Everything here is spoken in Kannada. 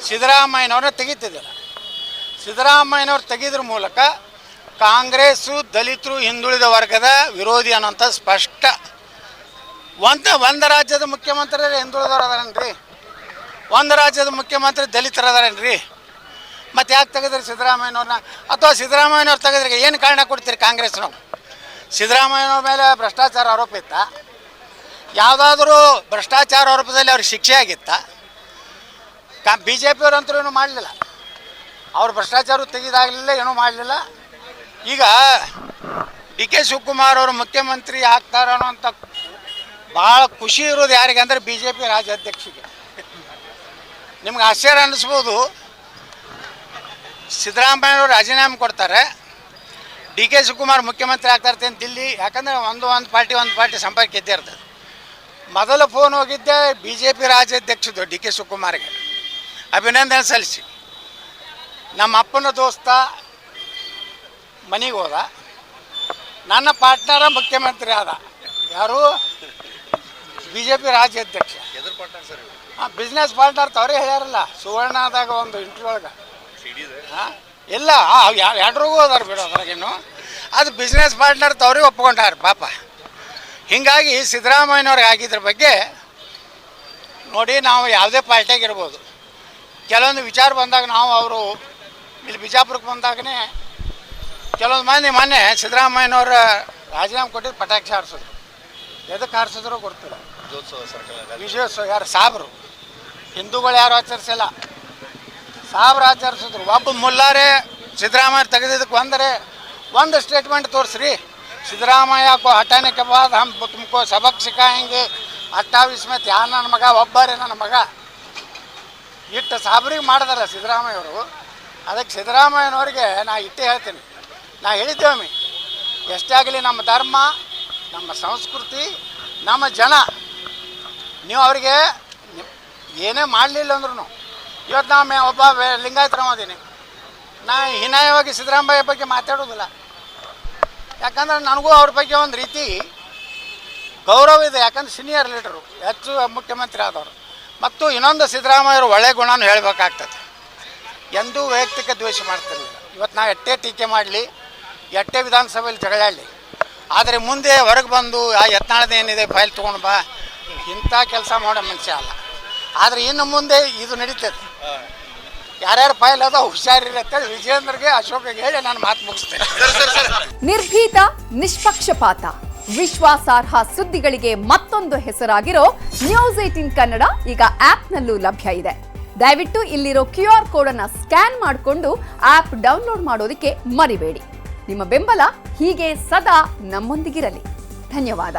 ಸಿದ್ದರಾಮಯ್ಯನವ್ರನ್ನ ತೆಗಿತಿದ್ದಿಲ್ಲ. ಸಿದ್ದರಾಮಯ್ಯನವ್ರು ತೆಗೆದ್ರ ಮೂಲಕ ಕಾಂಗ್ರೆಸ್ಸು ದಲಿತರು ಹಿಂದುಳಿದ ವರ್ಗದ ವಿರೋಧಿ ಅನ್ನೋಂಥ ಸ್ಪಷ್ಟ. ಒಂದು ರಾಜ್ಯದ ಮುಖ್ಯಮಂತ್ರಿ ಹಿಂದುಳಿದವ್ರು ಅದಾರೇನ್ರಿ, ಒಂದು ರಾಜ್ಯದ ಮುಖ್ಯಮಂತ್ರಿ ದಲಿತರು ಅದಾರೇನ್ರಿ? ಮತ್ತು ಯಾಕೆ ತೆಗೆದ್ರಿ ಸಿದ್ದರಾಮಯ್ಯನವ್ರನ್ನ? ಅಥವಾ ಸಿದ್ದರಾಮಯ್ಯನವ್ರು ತೆಗೆದ್ರಿಗೆ ಏನು ಕಾರಣ ಕೊಡ್ತೀರಿ ಕಾಂಗ್ರೆಸ್ನವ್ರು? ಸಿದ್ದರಾಮಯ್ಯನವ್ರ ಮೇಲೆ ಭ್ರಷ್ಟಾಚಾರ ಆರೋಪ ಇತ್ತ? ಯಾವುದಾದ್ರೂ ಭ್ರಷ್ಟಾಚಾರ ಆರೋಪದಲ್ಲಿ ಅವ್ರಿಗೆ ಶಿಕ್ಷೆ ಆಗಿತ್ತ? ಬಿ ಜೆ ಪಿಯವ್ರಂತರೂ ಏನೂ ಮಾಡಲಿಲ್ಲ. ಅವ್ರು ಭ್ರಷ್ಟಾಚಾರ ತೆಗೆದಾಗಲಿಲ್ಲ, ಏನೂ ಮಾಡಲಿಲ್ಲ. ಈಗ ಡಿ ಕೆ ಶಿವಕುಮಾರ್ ಅವರು ಮುಖ್ಯಮಂತ್ರಿ ಆಗ್ತಾರ ಅನ್ನೋಂಥ ಭಾಳ ಖುಷಿ ಇರೋದು ಯಾರಿಗೆ ಅಂದರೆ ಬಿ ಜೆ ಪಿ ರಾಜ್ಯಾಧ್ಯಕ್ಷಿಗೆ. ನಿಮ್ಗೆ ಆಶ್ಚರ್ಯ ಅನ್ನಿಸ್ಬೋದು, ಸಿದ್ದರಾಮಯ್ಯವರು ರಾಜೀನಾಮೆ ಕೊಡ್ತಾರೆ, ಡಿ ಕೆ ಶಿವಕುಮಾರ್ ಮುಖ್ಯಮಂತ್ರಿ ಆಗ್ತಾರೆ ಅಂತ ದಿಲ್ಲಿ. ಯಾಕಂದರೆ ಒಂದು ಪಾರ್ಟಿ ಸಂಪರ್ಕ ಇದ್ದೇ ಇರ್ತದೆ. ಮೊದಲು ಫೋನ್ ಹೋಗಿದ್ದೆ ಬಿ ಜೆ ಪಿ ರಾಜ್ಯಾಧ್ಯಕ್ಷದು ಡಿ ಕೆ ಶಿವಕುಮಾರ್ಗೆ ಅಭಿನಂದನೆ ಸಲ್ಲಿಸಿ. ನಮ್ಮ ಅಪ್ಪನ ದೋಸ್ತ ಮನೆಗೆ ಹೋದ, ನನ್ನ ಪಾರ್ಟ್ನರ ಮುಖ್ಯಮಂತ್ರಿ ಆದ. ಯಾರು? ಬಿ ಜೆ ಪಿ ರಾಜ್ಯಾಧ್ಯಕ್ಷ. ಹಾಂ, ಬಿಸ್ನೆಸ್ ಪಾರ್ಟ್ನರ್ ಅವರೇ ಹೇಳ್ಯಾರಲ್ಲ ಸುವರ್ಣದಾಗ ಒಂದು ಇಂಟರ್ವ್ಯೂ ಒಳಗೆ. ಹಾಂ, ಇಲ್ಲ ಎರಡ್ರಿಗೂ ಹೋದಾರ ಬಿಡು, ಅದ್ರಾಗೇನು. ಅದು ಬಿಸ್ನೆಸ್ ಪಾರ್ಟ್ನರ್ ಅವ್ರಿಗೆ ಒಪ್ಕೊಂಡಾರ ಪಾಪ. ಹೀಗಾಗಿ ಸಿದ್ದರಾಮಯ್ಯನವ್ರಿಗೆ ಆಗಿದ್ರ ಬಗ್ಗೆ ನೋಡಿ, ನಾವು ಯಾವುದೇ ಪಾರ್ಟಿಯಾಗಿರ್ಬೋದು, ಕೆಲವೊಂದು ವಿಚಾರ ಬಂದಾಗ ನಾವು ಅವರು ಇಲ್ಲಿ ಬಿಜಾಪುರಕ್ಕೆ ಬಂದಾಗನೇ ಕೆಲವೊಂದು ಮಂದಿ ಮೊನ್ನೆ ಸಿದ್ದರಾಮಯ್ಯನವ್ರ ರಾಜೀನಾಮೆ ಕೊಟ್ಟಿದ್ದು ಪಟಾಕ್ಷಿ ಹಾರಿಸಿದ್ರು. ಎದಕ್ಕೆ ಹಾರಿಸಿದ್ರು ಗೊತ್ತಿಲ್ಲ. ವಿಜಯೋತ್ಸವ ಯಾರು ಸಾಬ್ರು, ಹಿಂದೂಗಳು ಯಾರು ಆಚರಿಸಿಲ್ಲ, ಸಾಬ್ರು ಆಚರಿಸಿದ್ರು. ಒಬ್ಬ ಮುಲ್ಲಾರೆ ಸಿದ್ದರಾಮಯ್ಯ ತೆಗೆದಿದ್ದಕ್ಕೆ ಒಂದು ಸ್ಟೇಟ್ಮೆಂಟ್ ತೋರಿಸ್ರಿ, ಸಿದ್ದರಾಮಯ್ಯ ಕೋ ಹಟಾನೆ ಕೆ ಬಾದ್ ಹಮ್ ತುಮಕೋ ಸಬಕ್ ಸಿಖಾಯಂಗೆ 28 में ಯಾರು ನನ್ನ ಮಗ ಒಬ್ಬರೇ ನನ್ನ ಮಗ ಇಟ್ಟು ಸಾಬ್ರಿಗೆ ಮಾಡಿದಾರ ಸಿದ್ದರಾಮಯ್ಯವರು. ಅದಕ್ಕೆ ಸಿದ್ದರಾಮಯ್ಯನವ್ರಿಗೆ ನಾ ಇಟ್ಟೇ ಹೇಳ್ತೀನಿ, ನಾ ಹೇಳಿದ್ದೇವೆ, ಎಷ್ಟೇ ಆಗಲಿ ನಮ್ಮ ಧರ್ಮ, ನಮ್ಮ ಸಂಸ್ಕೃತಿ, ನಮ್ಮ ಜನ, ನೀವು ಅವರಿಗೆ ಏನೇ ಮಾಡಲಿಲ್ಲ ಅಂದ್ರೂ, ಇವತ್ತು ನಾನು ಒಬ್ಬ ಲಿಂಗಾಯತರಮದೀನಿ, ನಾ ಹೀನಾಯವಾಗಿ ಸಿದ್ದರಾಮಯ್ಯ ಬಗ್ಗೆ ಮಾತಾಡೋದಿಲ್ಲ. ಯಾಕಂದ್ರೆ ನನಗೂ ಅವ್ರ ಬಗ್ಗೆ ಒಂದು ರೀತಿ ಗೌರವ ಇದೆ. ಯಾಕಂದ್ರೆ ಸೀನಿಯರ್ ಲೀಡರು, ಹೆಚ್ಚು ಮುಖ್ಯಮಂತ್ರಿ ಆದವರು. ಮತ್ತು ಇನ್ನೊಂದು, ಸಿದ್ದರಾಮಯ್ಯವರು ಒಳ್ಳೆ ಗುಣನೂ ಹೇಳಬೇಕಾಗ್ತದೆ. ಎಂದೂ ವೈಯಕ್ತಿಕ ದ್ವೇಷ ಮಾಡ್ತಿರಲಿಲ್ಲ. ಇವತ್ತು ನಾವು ಎಷ್ಟೇ ಟೀಕೆ ಮಾಡಲಿ, ಎಷ್ಟೇ ವಿಧಾನಸಭೆಯಲ್ಲಿ ಜಗಳಾಡಲಿ, ಆದರೆ ಮುಂದೆ ಹೊರಗೆ ಬಂದು ಆ ಯತ್ನಾಳದೇನಿದೆ ಫೈಲ್ ತೊಗೊಂಡು ಬಾ, ಇಂಥ ಕೆಲಸ ಮಾಡೋ ಮನುಷ್ಯ ಅಲ್ಲ. ಆದರೆ ಇನ್ನು ಮುಂದೆ ಇದು ನಡೀತದೆ. ಯಾರ್ಯಾರು ಫೈಲ್ ಅದ ಹುಷಾರಿರತ್ತೆ. ವಿಜಯೇಂದ್ರಗೆ, ಅಶೋಕ್ಗೆ ಹೇಳಿ ನಾನು ಮಾತು ಮುಗಿಸ್ತೇನೆ. ನಿರ್ಭೀತ, ನಿಷ್ಪಕ್ಷಪಾತ, ವಿಶ್ವಾಸಾರ್ಹ ಸುದ್ದಿಗಳಿಗೆ ಮತ್ತೊಂದು ಹೆಸರಾಗಿರೋ ನ್ಯೂಸ್ 18 ಕನ್ನಡ ಈಗ ಆಪ್ನಲ್ಲೂ ಲಭ್ಯ ಇದೆ. ದಯವಿಟ್ಟು ಇಲ್ಲಿರೋ QR ಕೋಡ್ ಅನ್ನ ಸ್ಕ್ಯಾನ್ ಮಾಡಿಕೊಂಡು ಆಪ್ ಡೌನ್ಲೋಡ್ ಮಾಡೋದಕ್ಕೆ ಮರಿಬೇಡಿ. ನಿಮ್ಮ ಬೆಂಬಲ ಹೀಗೆ ಸದಾ ನಮ್ಮೊಂದಿಗಿರಲಿ. ಧನ್ಯವಾದ.